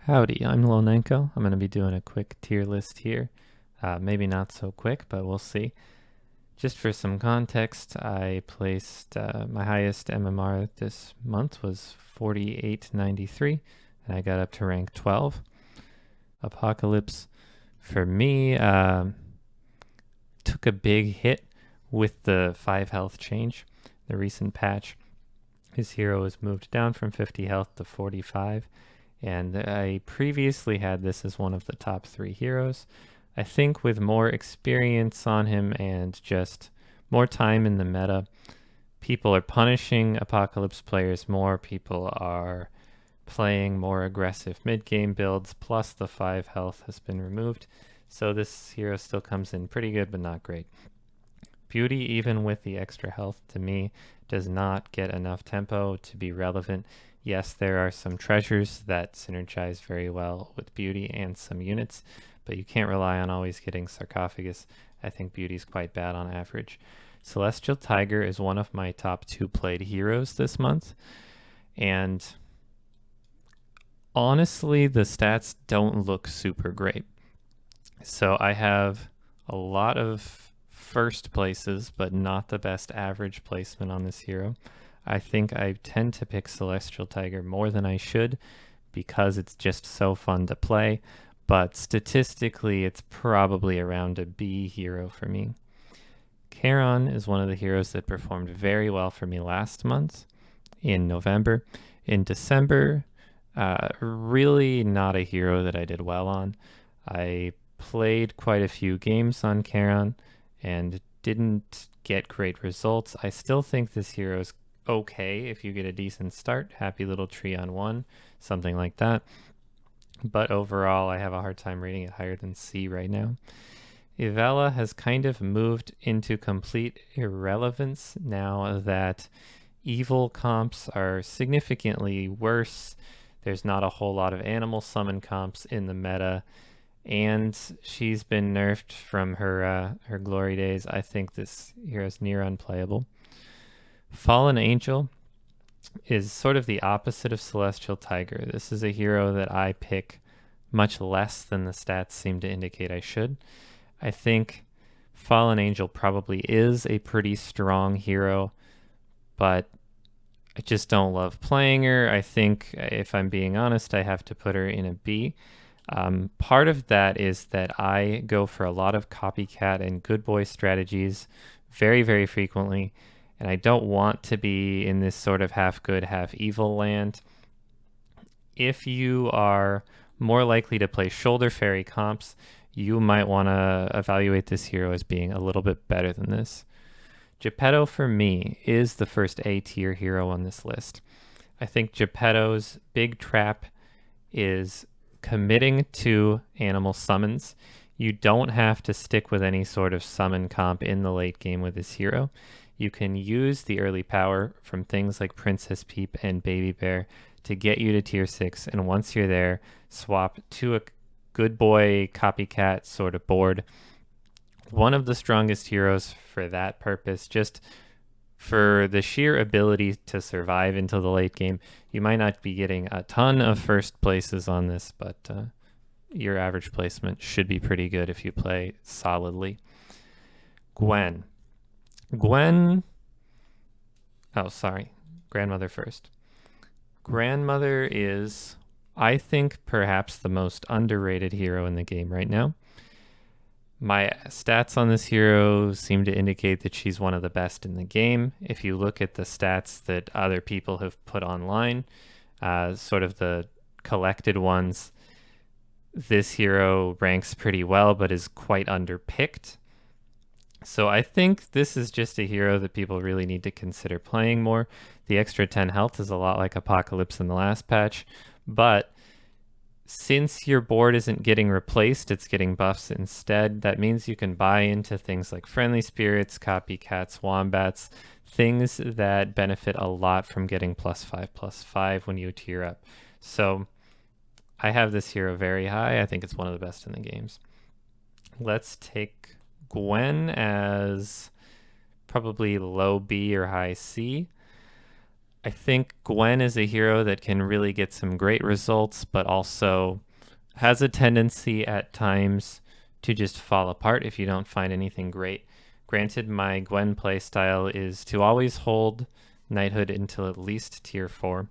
Howdy, I'm lulnenko. I'm going to be doing a quick tier list here. Maybe not so quick, but we'll see. Just for some context, I placed my highest MMR this month was 4893, and I got up to rank 12. Apocalypse, for me, took a big hit with the 5 health change. The recent patch, his hero was moved down from 50 health to 45. And I previously had this as one of the top 3 heroes. I think with more experience on him and just more time in the meta, people are punishing Apocalypse players more. People are playing more aggressive mid-game builds, plus the 5 health has been removed. So this hero still comes in pretty good, but not great. Beauty, even with the extra health, to me, does not get enough tempo to be relevant. Yes, there are some treasures that synergize very well with Beauty and some units, but you can't rely on always getting Sarcophagus. I think Beauty's quite bad on average. Celestial Tiger is one of my top 2 played heroes this month, and honestly, the stats don't look super great. So I have a lot of first places, but not the best average placement on this hero. I think I tend to pick Celestial Tiger more than I should because it's just so fun to play, but statistically it's probably around a B hero for me. Charon is one of the heroes that performed very well for me last month in November. In December, really not a hero that I did well on. I played quite a few games on Charon and didn't get great results. I still think this hero is okay if you get a decent start. Happy little tree on 1, something like that. But overall, I have a hard time rating it higher than C right now. Avala has kind of moved into complete irrelevance now that evil comps are significantly worse. There's not a whole lot of animal summon comps in the meta, and she's been nerfed from her glory days. I think this hero's near unplayable. Fallen Angel is sort of the opposite of Celestial Tiger. This is a hero that I pick much less than the stats seem to indicate I should. I think Fallen Angel probably is a pretty strong hero, but I just don't love playing her. I think, if I'm being honest, I have to put her in a B. Part of that is that I go for a lot of copycat and good boy strategies very, very frequently, and I don't want to be in this sort of half good, half evil land. If you are more likely to play shoulder fairy comps, you might want to evaluate this hero as being a little bit better than this. Geppetto, for me, is the first A-tier hero on this list. I think Geppetto's big trap is committing to animal summons. You don't have to stick with any sort of summon comp in the late game with this hero. You can use the early power from things like Princess Peep and Baby Bear to get you to tier 6, and once you're there, swap to a good boy copycat sort of board. One of the strongest heroes for that purpose, just for the sheer ability to survive until the late game. You might not be getting a ton of first places on this, but your average placement should be pretty good if you play solidly. Gwen. Grandmother first. Grandmother is, I think, perhaps the most underrated hero in the game right now. My stats on this hero seem to indicate that she's one of the best in the game. If you look at the stats that other people have put online, sort of the collected ones, this hero ranks pretty well, but is quite underpicked. So I think this is just a hero that people really need to consider playing more. The extra 10 health is a lot like Apocalypse in the last patch, but since your board isn't getting replaced, it's getting buffs instead. That means you can buy into things like Friendly Spirits, Copycats, Wombats, things that benefit a lot from getting +5/+5 when you tier up. So I have this hero very high. I think it's one of the best in the games. Let's take Gwen as probably low B or high C. I think Gwen is a hero that can really get some great results, but also has a tendency at times to just fall apart if you don't find anything great. Granted, my Gwen playstyle is to always hold knighthood until at least tier 4,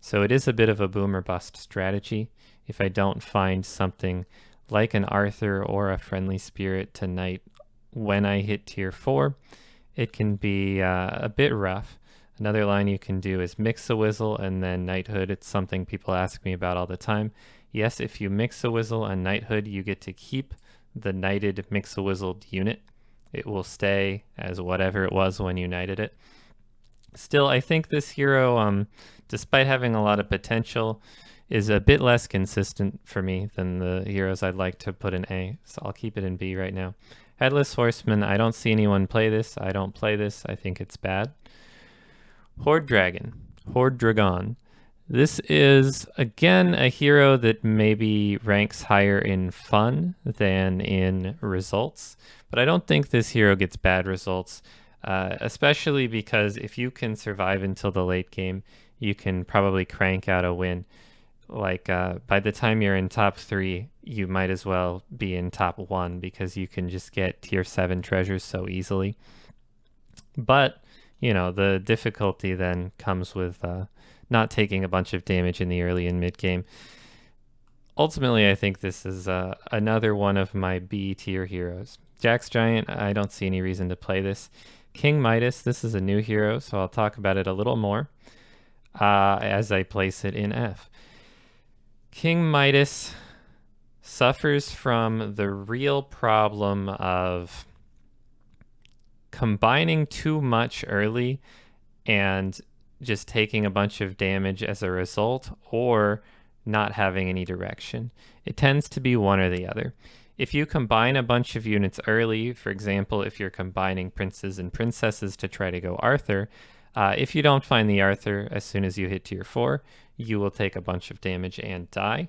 so it is a bit of a boom or bust strategy. If I don't find something like an Arthur or a friendly spirit to knight when I hit tier 4, it can be a bit rough. Another line you can do is Mix-a-Wizzle and then knighthood. It's something people ask me about all the time. Yes, if you Mix-a-Wizzle and knighthood, you get to keep the knighted Mix-a-Wizzled unit. It will stay as whatever it was when you knighted it. Still, I think this hero, despite having a lot of potential, is a bit less consistent for me than the heroes I'd like to put in A, so I'll keep it in B right now. Headless Horseman, I don't see anyone play this. I don't play this. I think it's bad. Horde Dragon. This is, again, a hero that maybe ranks higher in fun than in results, but I don't think this hero gets bad results, especially because if you can survive until the late game, you can probably crank out a win. Like, by the time you're in top 3, you might as well be in top 1 because you can just get tier 7 treasures so easily. But the difficulty then comes with not taking a bunch of damage in the early and mid game. Ultimately, I think this is another one of my B tier heroes. Jack's Giant, I don't see any reason to play this. King Midas, this is a new hero, so I'll talk about it a little more as I place it in F. King Midas suffers from the real problem of combining too much early and just taking a bunch of damage as a result, or not having any direction. It tends to be one or the other. If you combine a bunch of units early, for example, if you're combining princes and princesses to try to go Arthur, if you don't find the Arthur as soon as you hit tier 4, you will take a bunch of damage and die.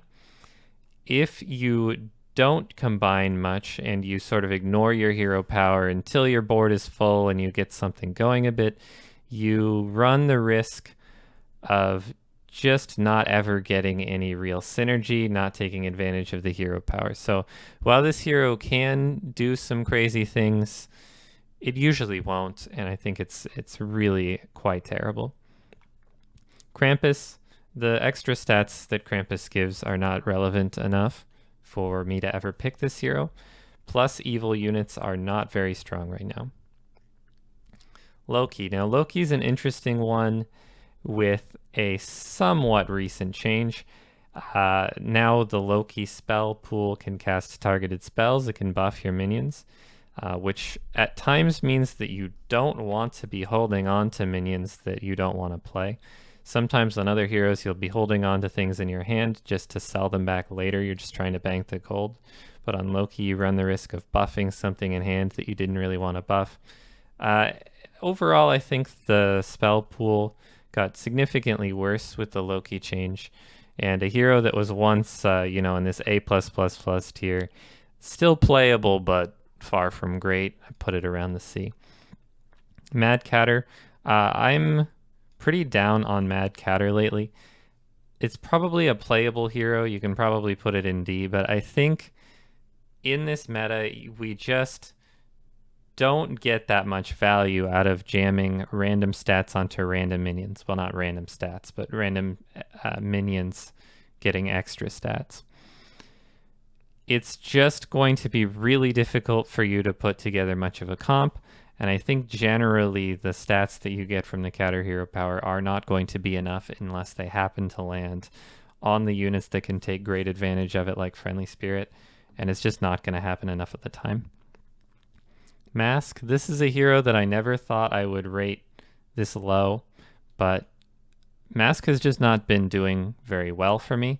If you don't combine much and you sort of ignore your hero power until your board is full and you get something going a bit, you run the risk of just not ever getting any real synergy, not taking advantage of the hero power. So while this hero can do some crazy things, it usually won't, and I think it's really quite terrible. Krampus, the extra stats that Krampus gives are not relevant enough for me to ever pick this hero. Plus, evil units are not very strong right now. Loki. Now, Loki's an interesting one with a somewhat recent change. Now the Loki spell pool can cast targeted spells. It can buff your minions, which at times means that you don't want to be holding on to minions that you don't want to play. Sometimes on other heroes, you'll be holding on to things in your hand just to sell them back later. You're just trying to bank the gold. But on Loki, you run the risk of buffing something in hand that you didn't really want to buff. Overall, I think the spell pool got significantly worse with the Loki change. And a hero that was once, in this A+++ tier, still playable, but far from great. I put it around the C. Mad Catter. I'm pretty down on Mad Catter lately. It's probably a playable hero. You can probably put it in D, but I think in this meta, we just don't get that much value out of jamming random stats onto random minions. Well, not random stats, but random minions getting extra stats. It's just going to be really difficult for you to put together much of a comp. And I think generally the stats that you get from the Catter Hero power are not going to be enough unless they happen to land on the units that can take great advantage of it, like Friendly Spirit, and it's just not going to happen enough at the time. Mask, this is a hero that I never thought I would rate this low, but Mask has just not been doing very well for me.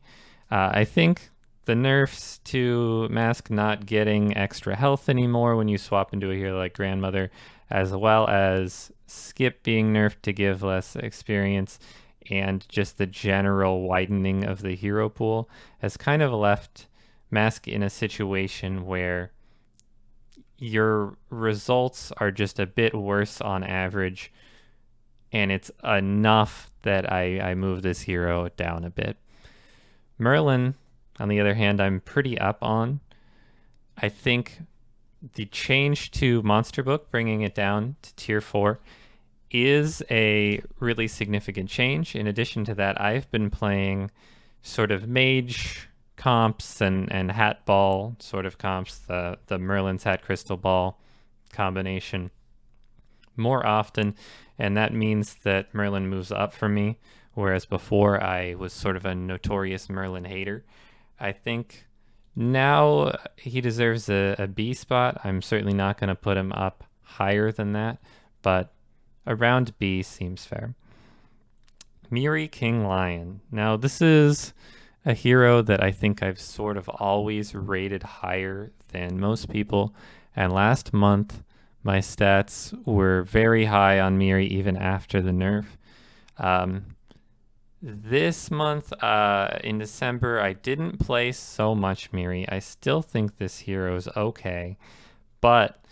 I think the nerfs to Mask not getting extra health anymore when you swap into a hero like Grandmother, as well as Skip being nerfed to give less experience, and just the general widening of the hero pool has kind of left Mask in a situation where your results are just a bit worse on average and it's enough that I move this hero down a bit. Merlin, on the other hand, I'm pretty up on. I think the change to Monster Book, bringing it down to tier 4, is a really significant change. In addition to that, I've been playing sort of mage comps and hat ball sort of comps, the Merlin's hat crystal ball combination more often, and that means that Merlin moves up for me, whereas before I was sort of a notorious Merlin hater. I think now he deserves a B spot. I'm certainly not going to put him up higher than that, but around B seems fair. Miri, King Lion. Now, this is a hero that I think I've sort of always rated higher than most people, and last month my stats were very high on Miri even after the nerf. This month, in December, I didn't play so much Miri. I still think this hero's okay, but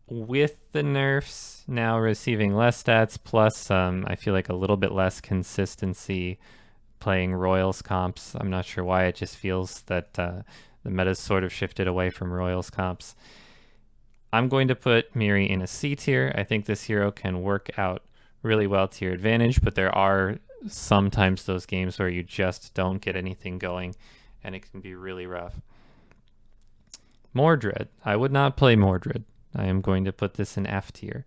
with the nerfs now receiving less stats, plus I feel like a little bit less consistency playing Royals comps. I'm not sure why, it just feels that the meta's sort of shifted away from Royals comps. I'm going to put Miri in a C tier. I think this hero can work out really well to your advantage, but there are sometimes those games where you just don't get anything going, and it can be really rough. Mordred. I would not play Mordred. I am going to put this in F tier.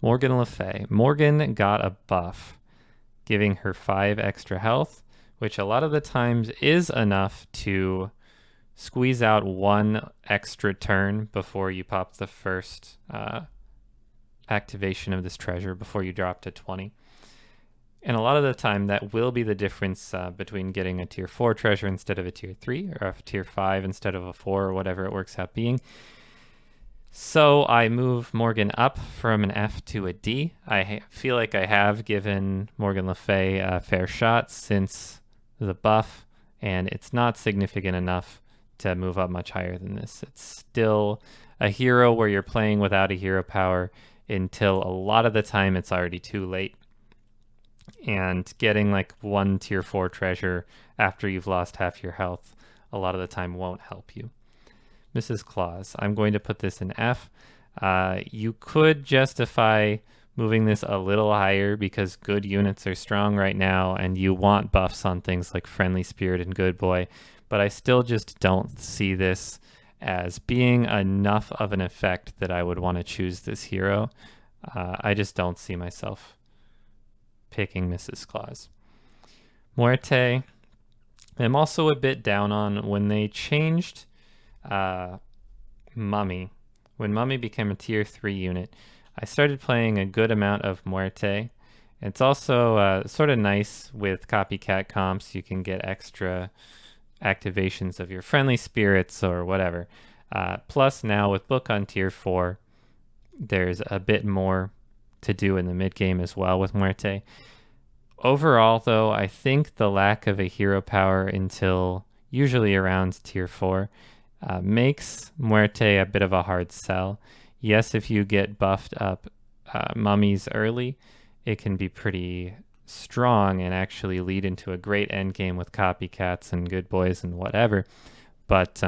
Morgan Le Fay. Morgan got a buff, giving her 5 extra health, which a lot of the times is enough to squeeze out 1 extra turn before you pop the first activation of this treasure, before you drop to 20. And a lot of the time that will be the difference between getting a tier 4 treasure instead of a tier 3, or a tier 5 instead of a 4, or whatever it works out being. So I move Morgan up from an F to a D. I feel like I have given Morgan Le Fay a fair shot since the buff, and it's not significant enough to move up much higher than this. It's still a hero where you're playing without a hero power until a lot of the time it's already too late. And getting like 1 tier 4 treasure after you've lost half your health a lot of the time won't help you. Mrs. Claus. I'm going to put this in F. You could justify moving this a little higher because good units are strong right now and you want buffs on things like Friendly Spirit and Good Boy, but I still just don't see this as being enough of an effect that I would want to choose this hero. I just don't see myself picking Mrs. Claus. Muerte. I'm also a bit down on when they changed Mummy. When Mummy became a tier 3 unit, I started playing a good amount of Muerte. It's also sort of nice with copycat comps. You can get extra activations of your Friendly Spirits or whatever. Plus now with Book on tier 4, there's a bit more to do in the mid game as well with Muerte. Overall though, I think the lack of a hero power until usually around tier 4 makes Muerte a bit of a hard sell. Yes, if you get buffed up mummies early, it can be pretty strong and actually lead into a great endgame with copycats and good boys and whatever. But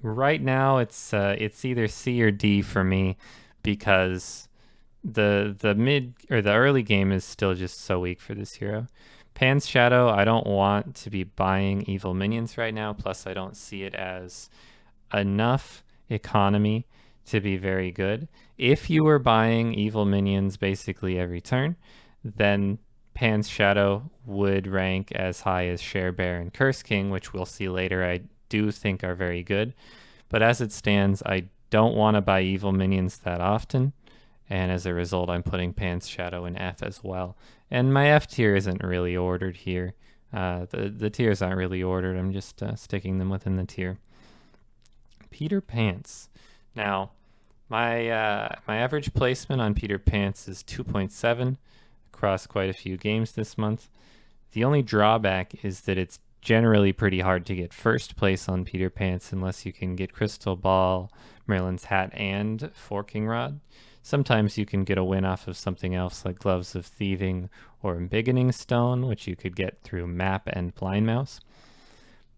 right now it's either C or D for me because the mid or the early game is still just so weak for this hero. Pan's Shadow, I don't want to be buying evil minions right now, plus I don't see it as enough economy to be very good. If you were buying evil minions basically every turn, then Pan's Shadow would rank as high as Sharebear and Curse King, which we'll see later I do think are very good. But as it stands, I don't want to buy evil minions that often, and as a result, I'm putting Pan's Shadow in F as well. And my F tier isn't really ordered here. The tiers aren't really ordered. I'm just sticking them within the tier. Peter Pants. Now, my average placement on Peter Pants is 2.7 across quite a few games this month. The only drawback is that it's generally pretty hard to get first place on Peter Pants unless you can get Crystal Ball, Merlin's Hat, and Forking Rod. Sometimes you can get a win off of something else like Gloves of Thieving or Embiggening Stone, which you could get through Map and Blind Mouse.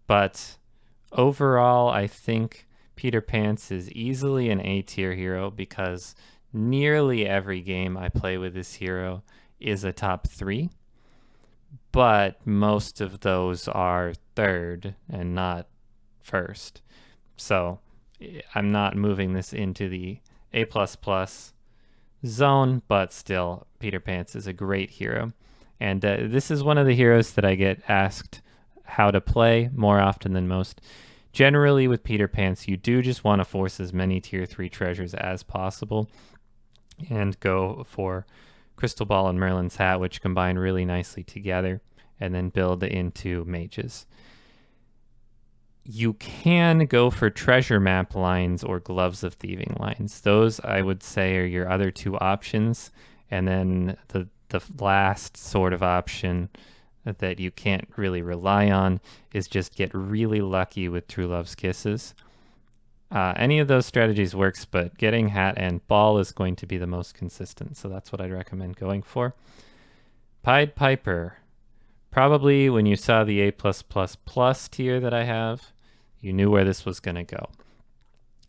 But overall, I think Peter Pants is easily an A tier hero because nearly every game I play with this hero is a top 3, but most of those are third and not first. So I'm not moving this into the A++ zone, but still, Peter Pants is a great hero. And this is one of the heroes that I get asked how to play more often than most. Generally, with Peter Pants, you do just want to force as many tier 3 treasures as possible and go for Crystal Ball and Merlin's Hat, which combine really nicely together, and then build into mages. You can go for treasure map lines or Gloves of Thieving lines. Those, I would say, are your other 2 options. And then the last sort of option that you can't really rely on is just get really lucky with True Love's Kisses. Any of those strategies works, but getting Hat and Ball is going to be the most consistent, so that's what I'd recommend going for. Pied Piper. Probably when you saw the A++ tier that I have, you knew where this was going to go.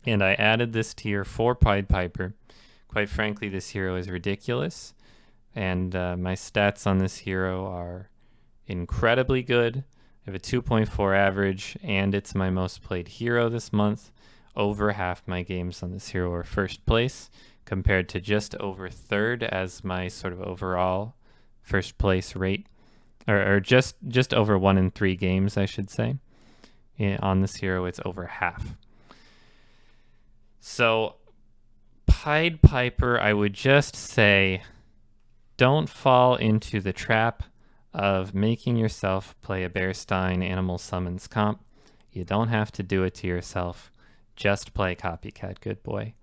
And I added this tier for Pied Piper. Quite frankly, this hero is ridiculous, and my stats on this hero are incredibly good. I have a 2.4 average, and it's my most played hero this month. Over half my games on this hero are first place, compared to just over third as my sort of overall first place rate. Or just over 1 in 3 games, I should say. On this hero, it's over half. So, Pied Piper, I would just say, don't fall into the trap of making yourself play a Bearstein Animal Summons comp. You don't have to do it to yourself. Just play Copycat Good Boy.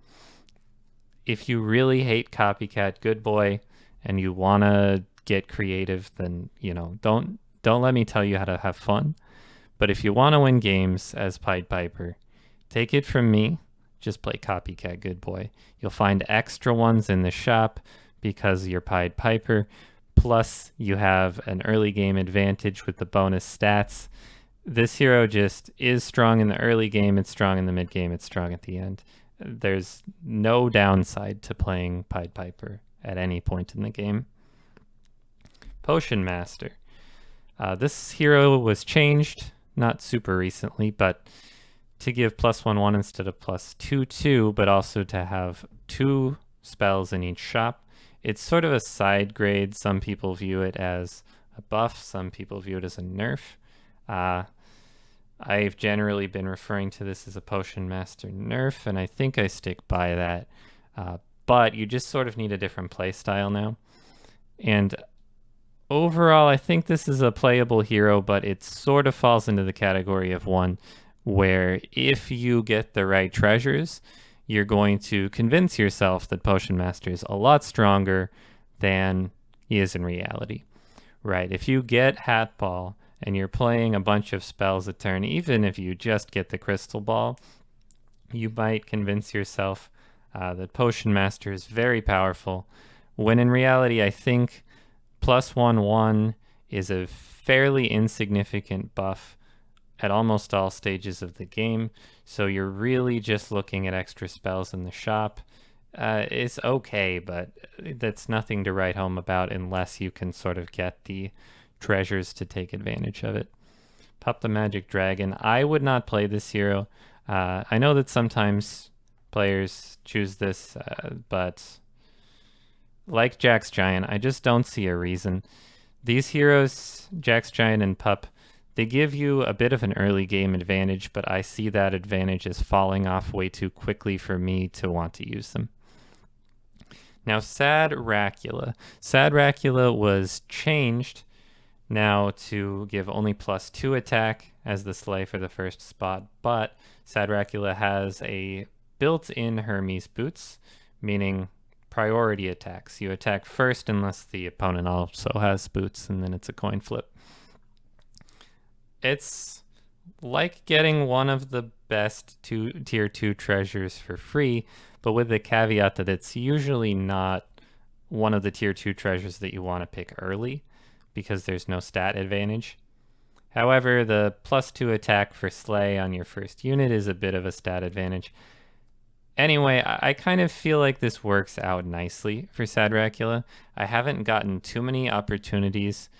If you really hate Copycat Good Boy and you want to get creative, then don't let me tell you how to have fun. But if you want to win games as Pied Piper, take it from me, just play Copycat Good Boy. You'll find extra ones in the shop because you're Pied Piper, plus you have an early game advantage with the bonus stats. This hero just is strong in the early game, it's strong in the mid game, it's strong at the end. There's no downside to playing Pied Piper at any point in the game. Potion Master. This hero was changed, not super recently, but to give +1/1 instead of +2/2, but also to have 2 spells in each shop. It's sort of a side grade. Some people view it as a buff, some people view it as a nerf. I've generally been referring to this as a Potion Master nerf, and I think I stick by that. But you just sort of need a different play style now. And overall, I think this is a playable hero, but it sort of falls into the category of one where if you get the right treasures, you're going to convince yourself that Potion Master is a lot stronger than he is in reality. Right? If you get Hat Ball and you're playing a bunch of spells a turn, even if you just get the Crystal Ball, you might convince yourself that Potion Master is very powerful, when in reality, I think +1/1 is a fairly insignificant buff at almost all stages of the game, so you're really just looking at extra spells in the shop. It's okay, but that's nothing to write home about unless you can sort of get the treasures to take advantage of it. Pup the Magic Dragon. I would not play this hero. I know that sometimes players choose this, but like Jax Giant, I just don't see a reason. These heroes, Jax Giant and Pup, they give you a bit of an early game advantage, but I see that advantage as falling off way too quickly for me to want to use them. Now, Sad Dracula. Sad Dracula was changed now to give only +2 attack as the sleigh for the first spot, but Sad Dracula has a built-in Hermes boots, meaning priority attacks. You attack first unless the opponent also has boots, and then it's a coin flip. It's like getting one of the best tier 2 treasures for free, but with the caveat that it's usually not one of the tier 2 treasures that you want to pick early because there's no stat advantage. However, the +2 attack for Slay on your first unit is a bit of a stat advantage. Anyway, I kind of feel like this works out nicely for Sad Dracula. I haven't gotten too many opportunities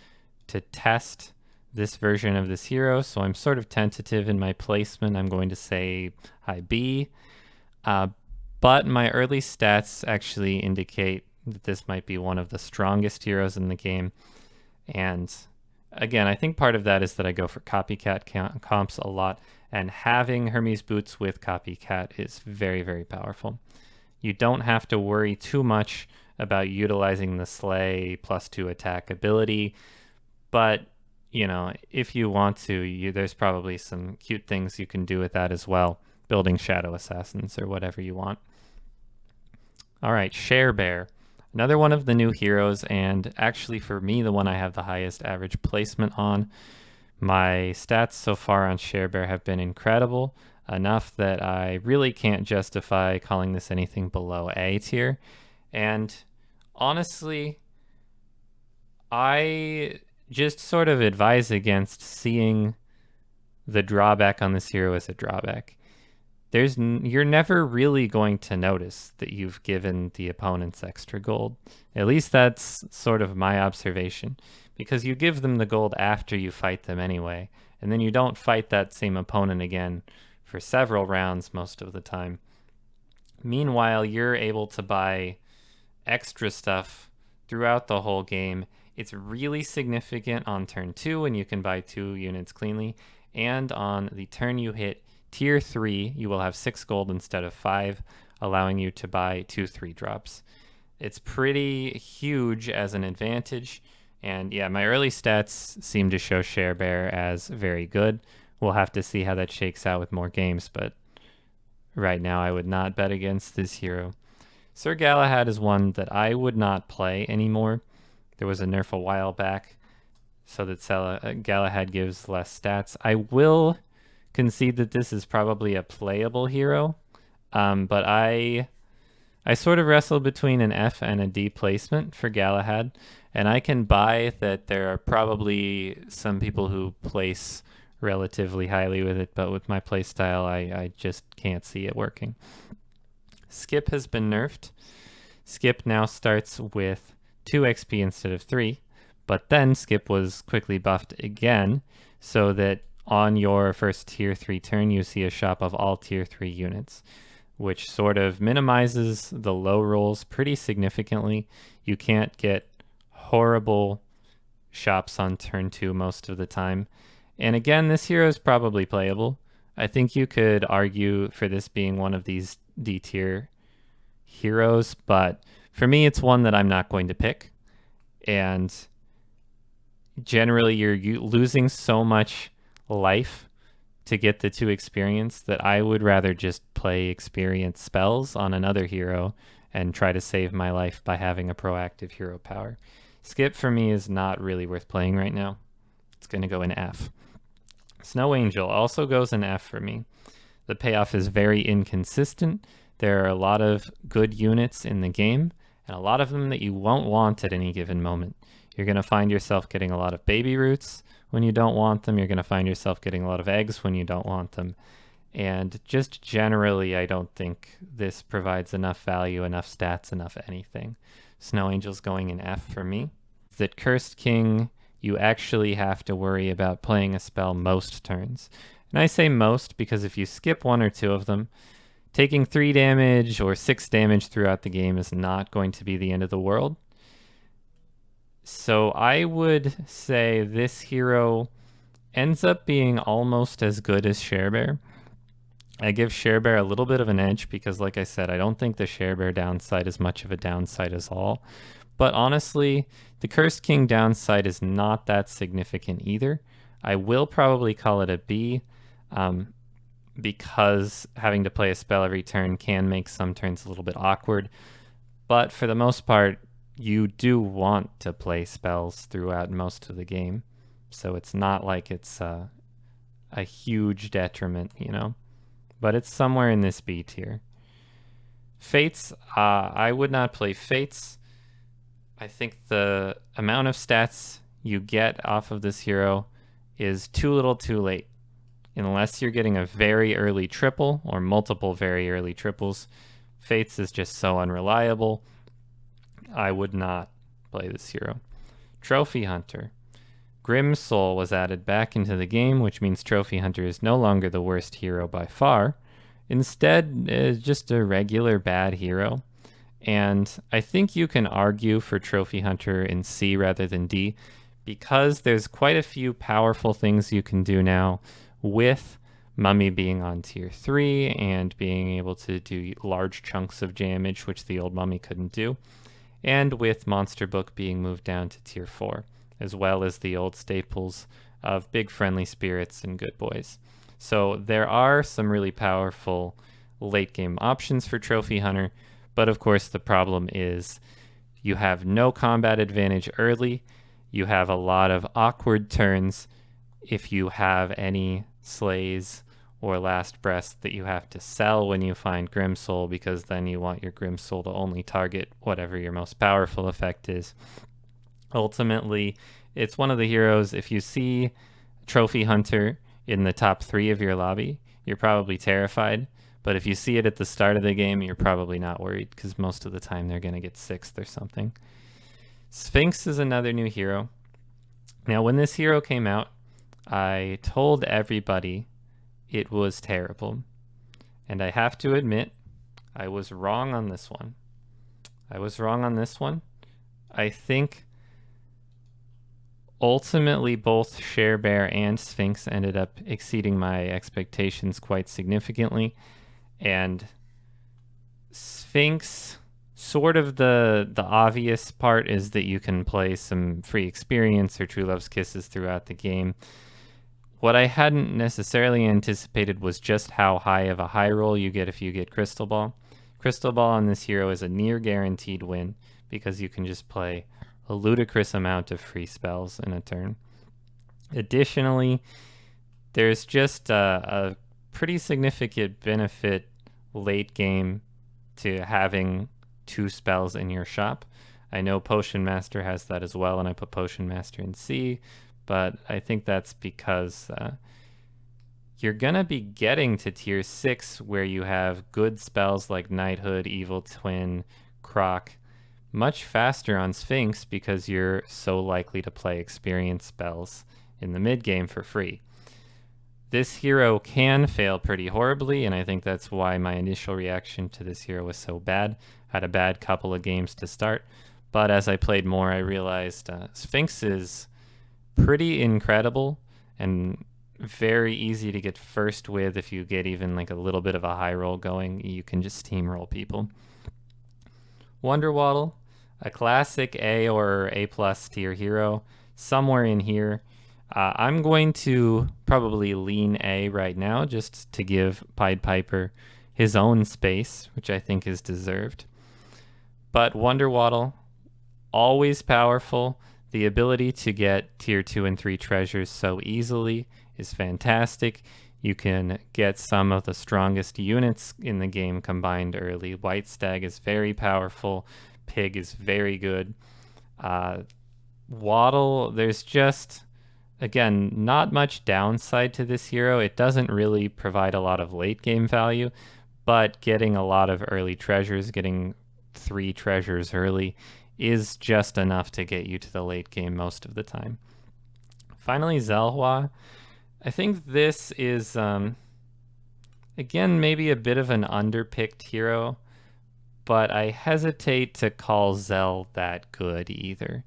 to test this version of this hero, so I'm sort of tentative in my placement. I'm going to say high B, but my early stats actually indicate that this might be one of the strongest heroes in the game. And again, I think part of that is that I go for copycat comps a lot, and having Hermes boots with copycat is very, very powerful. You don't have to worry too much about utilizing the Slay +2 attack ability, but you know, if you want to, there's probably some cute things you can do with that as well, building Shadow Assassins or whatever you want. All right, Sharebear. Another one of the new heroes, and actually for me, the one I have the highest average placement on. My stats so far on Sharebear have been incredible, enough that I really can't justify calling this anything below A tier. And honestly, I just sort of advise against seeing the drawback on this hero as a drawback. You're never really going to notice that you've given the opponents extra gold. At least that's sort of my observation, because you give them the gold after you fight them anyway, and then you don't fight that same opponent again for several rounds most of the time. Meanwhile, you're able to buy extra stuff throughout the whole game. It's really significant on turn 2 when you can buy 2 units cleanly, and on the turn you hit tier 3, you will have 6 gold instead of 5, allowing you to buy 2 3-drops. It's pretty huge as an advantage, and yeah, my early stats seem to show Sharebear as very good. We'll have to see how that shakes out with more games, but right now I would not bet against this hero. Sir Galahad is one that I would not play anymore. There was a nerf a while back so that Galahad gives less stats. I will concede that this is probably a playable hero, but I sort of wrestle between an F and a D placement for Galahad, and I can buy that there are probably some people who place relatively highly with it, but with my playstyle, I just can't see it working. Skip has been nerfed. Skip now starts with 2 XP instead of 3, but then Skip was quickly buffed again, so that on your first tier 3 turn, you see a shop of all tier 3 units, which sort of minimizes the low rolls pretty significantly. You can't get horrible shops on turn 2 most of the time. And again, this hero is probably playable. I think you could argue for this being one of these D tier heroes, but for me, it's one that I'm not going to pick. And generally, you're losing so much life to get the 2 experience that I would rather just play experience spells on another hero and try to save my life by having a proactive hero power. Skip for me is not really worth playing right now. It's going to go in F. Snow Angel also goes in F for me. The payoff is very inconsistent. There are a lot of good units in the game, and a lot of them that you won't want at any given moment. You're going to find yourself getting a lot of baby roots when you don't want them. You're going to find yourself getting a lot of eggs when you don't want them. And just generally, I don't think this provides enough value, enough stats, enough anything. Snow Angel's going in F for me. That Cursed King, you actually have to worry about playing a spell most turns. And I say most because if you skip 1 or 2 of them, taking 3 damage or 6 damage throughout the game is not going to be the end of the world. So I would say this hero ends up being almost as good as Sharebear. I give Sharebear a little bit of an edge because, like I said, I don't think the Sharebear downside is much of a downside as all. But honestly, the Cursed King downside is not that significant either. I will probably call it a B, because having to play a spell every turn can make some turns a little bit awkward. But for the most part, you do want to play spells throughout most of the game. So it's not like it's a huge detriment, you know? But it's somewhere in this B tier. Fates, I would not play Fates. I think the amount of stats you get off of this hero is too little too late. Unless you're getting a very early triple or multiple very early triples, Fates is just so unreliable. I would not play this hero. Trophy Hunter. Grim Soul was added back into the game, which means Trophy Hunter is no longer the worst hero by far. Instead, it's just a regular bad hero. And I think you can argue for Trophy Hunter in C rather than D, because there's quite a few powerful things you can do now with Mummy being on tier 3 and being able to do large chunks of damage, which the old Mummy couldn't do, and with Monster Book being moved down to tier 4, as well as the old staples of Big Friendly Spirits and Good Boys. So there are some really powerful late game options for Trophy Hunter, but of course the problem is you have no combat advantage early, you have a lot of awkward turns if you have any slays or last breath that you have to sell when you find Grim Soul, because then you want your Grim Soul to only target whatever your most powerful effect is. Ultimately, it's one of the heroes, if you see Trophy Hunter in the top 3 of your lobby, you're probably terrified. But if you see it at the start of the game, you're probably not worried, because most of the time they're going to get 6th or something. Sphinx is another new hero. Now, when this hero came out, I told everybody it was terrible. And I have to admit, I was wrong on this one. I think ultimately both Sharebear and Sphinx ended up exceeding my expectations quite significantly. And Sphinx, sort of the obvious part is that you can play some free experience or True Love's Kisses throughout the game. What I hadn't necessarily anticipated was just how high of a high roll you get if you get Crystal Ball. Crystal Ball on this hero is a near guaranteed win, because you can just play a ludicrous amount of free spells in a turn. Additionally, there's just a pretty significant benefit late game to having 2 spells in your shop. I know Potion Master has that as well, and I put Potion Master in C, but I think that's because you're going to be getting to tier 6 where you have good spells like Knighthood, Evil Twin, Croc much faster on Sphinx, because you're so likely to play experience spells in the mid game for free. This hero can fail pretty horribly, and I think that's why my initial reaction to this hero was so bad. Had a bad couple of games to start, but as I played more, I realized Sphinx is pretty incredible and very easy to get first with. If you get even like a little bit of a high roll going, you can just steamroll people. Wonder Waddle, a classic A or A plus tier hero, somewhere in here. I'm going to probably lean A right now, just to give Pied Piper his own space, which I think is deserved. But Wonder Waddle, always powerful. The ability to get tier 2 and 3 treasures so easily is fantastic. You can get some of the strongest units in the game combined early. White Stag is very powerful. Pig is very good. Waddle, there's just, again, not much downside to this hero. It doesn't really provide a lot of late game value, but getting a lot of early treasures, getting 3 treasures early, is just enough to get you to the late game most of the time. Finally, Zeljwa. I think this is, again, maybe a bit of an underpicked hero, but I hesitate to call Zel that good either.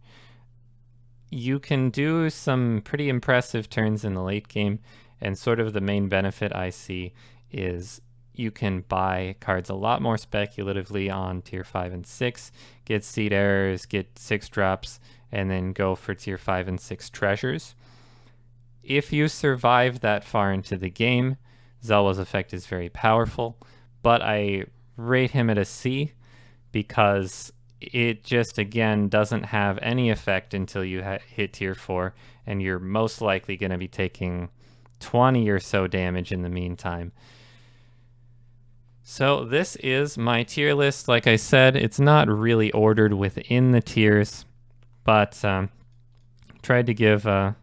You can do some pretty impressive turns in the late game, and sort of the main benefit I see is you can buy cards a lot more speculatively on tier 5 and 6, get seed errors, get 6 drops, and then go for tier 5 and 6 treasures. If you survive that far into the game, Zeljwa's effect is very powerful, but I rate him at a C because it just, again, doesn't have any effect until you hit tier 4, and you're most likely going to be taking 20 or so damage in the meantime. So this is my tier list. Like I said, it's not really ordered within the tiers, but tried to give a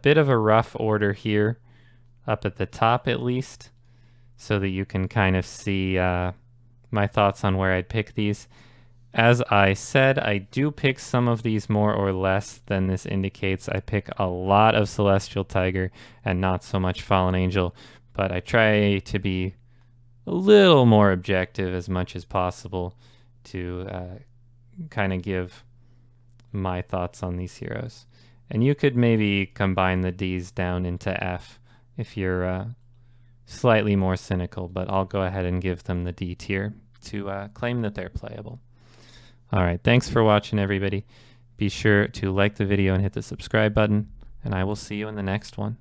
bit of a rough order here, up at the top at least, so that you can kind of see my thoughts on where I'd pick these. As I said, I do pick some of these more or less than this indicates. I pick a lot of Celestial Tiger and not so much Fallen Angel, but I try to be a little more objective as much as possible to kind of give my thoughts on these heroes. And you could maybe combine the D's down into F if you're slightly more cynical, but I'll go ahead and give them the D tier to claim that they're playable. All right, thanks for watching, everybody. Be sure to like the video and hit the subscribe button, and I will see you in the next one.